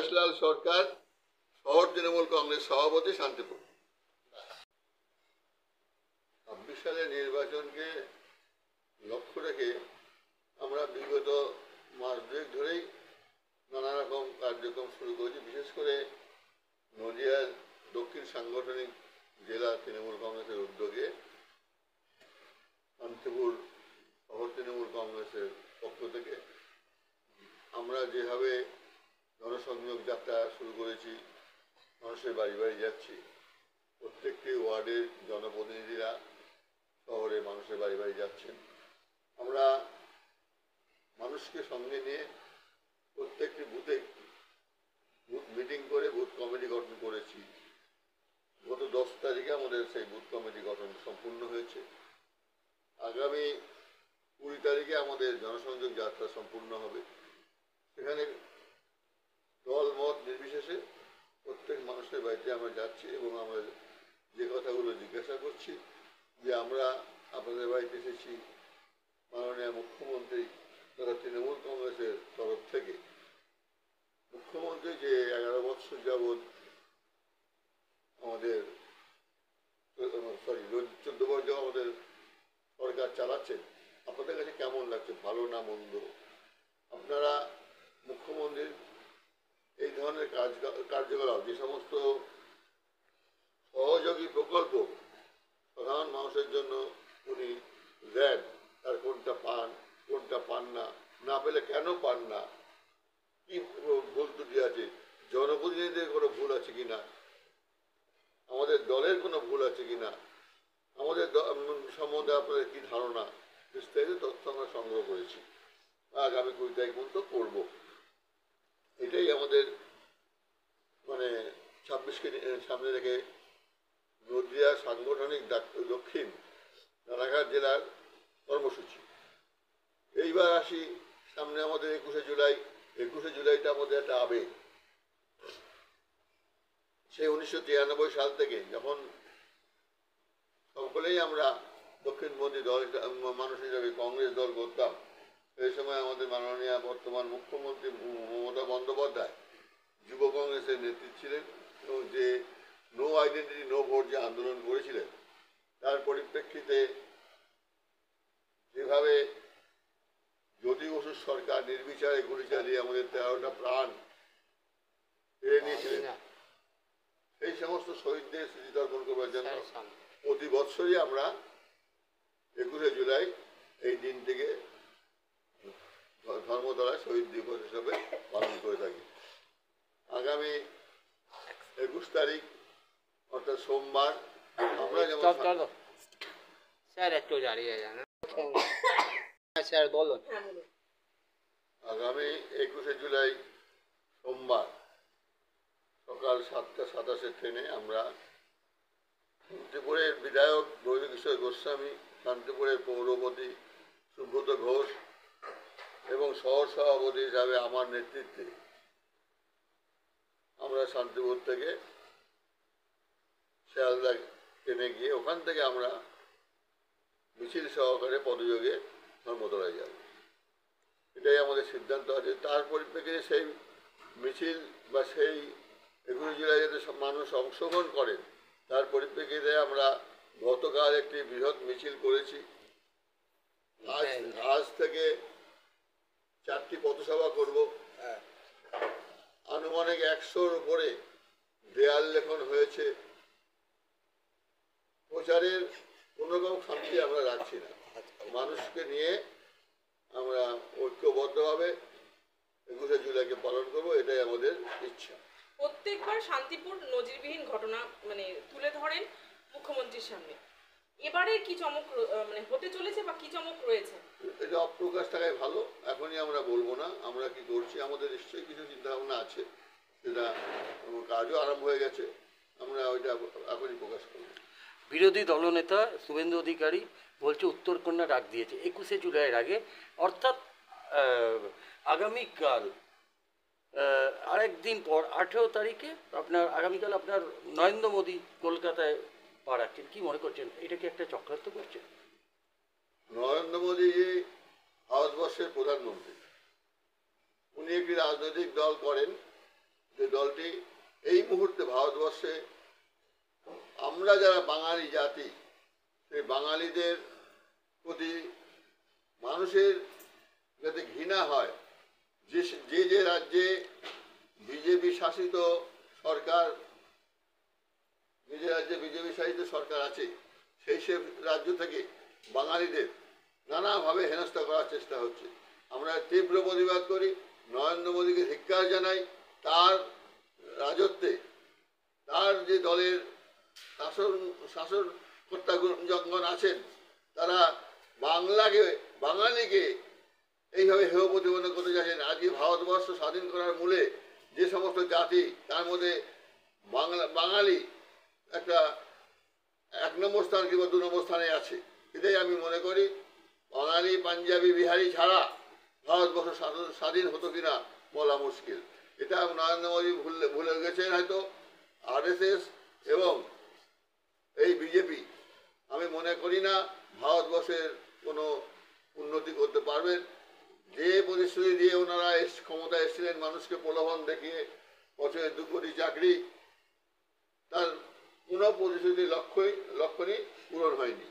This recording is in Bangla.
পরেশলাল সরকার, শহর তৃণমূল কংগ্রেস সভাপতি, শান্তিপুর। ২৬ সালের নির্বাচনকে লক্ষ্য রেখে আমরা বিগত মাস দুয়েক ধরেই নানা রকম কার্যক্রম শুরু করেছি। বিশেষ করে নদিয়ার দক্ষিণ সাংগঠনিক জেলা তৃণমূল কংগ্রেসের উদ্যোগে শান্তিপুর শহর তৃণমূল কংগ্রেসের পক্ষ থেকে আমরা যেভাবে জনসংযোগ যাত্রা শুরু করেছি, মানুষের বাড়ি বাড়ি যাচ্ছি, প্রত্যেকটি ওয়ার্ডের জনপ্রতিনিধিরা শহরে মানুষের বাড়ি বাড়ি যাচ্ছেন। আমরা মানুষকে সঙ্গে নিয়ে প্রত্যেকটি বুথে বুথ মিটিং করে বুথ কমিটি গঠন করেছি। গত 10 তারিখে আমাদের সেই বুথ কমিটি গঠন সম্পূর্ণ হয়েছে। আগামী 20 তারিখে আমাদের জনসংযোগ যাত্রা সম্পূর্ণ হবে। সেখানে দল মত নির্বিশেষে প্রত্যেক মানুষের বাড়িতে আমরা যাচ্ছি এবং আমরা যে কথাগুলো জিজ্ঞাসা করছি যে আমরা আপনাদের বাড়িতে এসেছি মাননীয় মুখ্যমন্ত্রী তথা তৃণমূল কংগ্রেসের তরফ থেকে। মুখ্যমন্ত্রী যে 11 বছর যাবৎ আমাদের 14 বছর যাবৎ আমাদের সরকার চালাচ্ছেন, আপনাদের কাছে কেমন লাগছে, ভালো না মন্দ? আপনারা মুখ্যমন্ত্রীর এই ধরনের কার্যকলাপ, যে সমস্ত সহযোগী প্রকল্প সাধারণ মানুষের জন্য উনি দেন, তার কোনটা পান কোনটা পান না, না পেলে কেন পান না, কি ভুল ত্রুটি আছে, জনপ্রতিনিধিদের কোনো ভুল আছে কিনা, আমাদের দলের কোনো ভুল আছে কিনা, আমাদের সম্বন্ধে আপনাদের কি ধারণা, বিস্তারিত তথ্য আমরা সংগ্রহ করেছি। আগামী 20 তারিখ পর্যন্ত করব। এটাই আমাদের 26কে সামনে রেখে নদিয়া সাংগঠনিক দক্ষিণ রানাঘাট জেলার কর্মসূচি। এইবার আসি সামনে আমাদের 21শে জুলাই। 21শে জুলাইটা আমাদের একটা আবেগ। সেই 1993 সাল থেকে যখন সকলেই আমরা দক্ষিণপন্থী দল মানুষ হিসাবে কংগ্রেস দল করতাম, সেই সময় আমাদের মাননীয় বর্তমান মুখ্যমন্ত্রী মমতা বন্দ্যোপাধ্যায় যুব কংগ্রেসের নেতৃত্ব ছিলেন এবং যে নো আইডেন্টিটি নো ভোট যে আন্দোলন করেছিলেন, তার পরিপ্রেক্ষিতে যেভাবে জ্যোতি বসুর সরকার নির্বিচারে গুলি চালিয়ে আমাদের 13টা প্রাণ কেড়ে নিয়েছিলেন, সেই সমস্ত শহীদদের স্মৃতিতর্পণ করবার জন্য প্রতি বৎসরই আমরা 21শে জুলাই এই দিনটিকে ধর্মতলায় শহীদ দিবস হিসাবে পালন করে থাকি। আগামী 21 তারিখ অর্থাৎ সোমবার আমরা যেমন আগামী 21শে জুলাই সোমবার সকাল 7:27 ট্রেনে আমরা শান্তিপুরের বিধায়ক গৌরকিশোর গোস্বামী, শান্তিপুরের পৌরপতি সুব্রত ঘোষ এবং শহর সভাপতি হিসাবে আমার নেতৃত্বে আমরা শান্তিপুর থেকে শিয়ালদা ট্রেনে গিয়ে ওখান থেকে আমরা মিছিল সহকারে পদযোগে ধর্মতলায় যাব। এটাই আমাদের সিদ্ধান্ত আছে। তার পরিপ্রেক্ষিতে সেই মিছিল বা সেই 21শে জুলাই যাতে সব মানুষ অংশগ্রহণ করেন, তার পরিপ্রেক্ষিতে আমরা গতকাল একটি বৃহৎ মিছিল করেছি। আজ থেকে 4টি পথসভা করব। আনুমানিক 100-র উপরে দেয়াল লেখন হয়েছে। প্রচারের কোনো রকম খামতি আমরা রাখছি না। মানুষকে নিয়ে আমরা ঐক্যবদ্ধভাবে 21শে জুলাইকে পালন করব, এটাই আমাদের ইচ্ছা। প্রত্যেকবার শান্তিপুর নজিরবিহীন ঘটনা তুলে ধরেন মুখ্যমন্ত্রীর সামনে। এবারে কি চমক হতে চলেছে বা কি চমক রয়েছে? এটা অপ্রকাশ থাকায় ভালো, এখনই আমরা বলবো না আমরা কি করছি। আমাদের নিশ্চয়ই কিছু চিন্তাভাবনা আছে, সেটা কাজও আরম্ভ হয়ে গেছে, আমরা ওইটা এখনই প্রকাশ করবো। বিরোধী দলনেতা শুভেন্দু অধিকারী বলছে উত্তরকন্যা ডাক দিয়েছে 21শে জুলাইয়ের আগে, অর্থাৎ আগামীকাল আরেকদিন পর 18 তারিখে আগামীকাল আপনার নরেন্দ্র মোদী কলকাতায় পা রাখছেন। কি মনে করছেন, এটা কি একটা চক্রান্ত করছে? নরেন্দ্র মোদী ভারতবর্ষের প্রধানমন্ত্রী, উনি একটি রাজনৈতিক দল করেন যে দলটি এই মুহূর্তে ভারতবর্ষে আমরা যারা বাঙালি জাতি সেই বাঙালিদের প্রতি মানুষের যাতে ঘৃণা হয়, যে যে রাজ্যে বিজেপি শাসিত সরকার, যে রাজ্যে বিজেপি শাসিত সরকার আছে সেই সব রাজ্য থেকে বাঙালিদের নানাভাবে হেনস্থা করার চেষ্টা হচ্ছে। আমরা তীব্র প্রতিবাদ করি, নরেন্দ্র মোদীকে ধিক্কার জানাই। তার রাজত্বে, তার যে দলের শাসনকর্তাগণ আছেন, তারা বাঙালিকে এইভাবে হেয় প্রতিপন্ন করতে যাচ্ছেন। আজকে ভারতবর্ষ স্বাধীন করার মূলে যে সমস্ত জাতি, তার মধ্যে বাঙালি একটা 1 নম্বর স্থান কিংবা 2 নম্বর স্থানে আছে। এটাই আমি মনে করি। বাঙালি, পাঞ্জাবি, বিহারি ছাড়া ভারতবর্ষ স্বাধীন হতো কিনা বলা মুশকিল। এটা নরেন্দ্র মোদী ভুলে গেছেন হয়তো। আরএসএস এবং এই বিজেপি আমি মনে করি না ভারতবর্ষের কোনো উন্নতি করতে পারবেন। যে প্রতিশ্রুতি দিয়ে ওনারা ক্ষমতায় এসেছিলেন, মানুষকে প্রলোভন দেখিয়ে বছরে 2 কোটি চাকরি, তার কোনো প্রতিশ্রুতির লক্ষ্যই পূরণ হয়নি।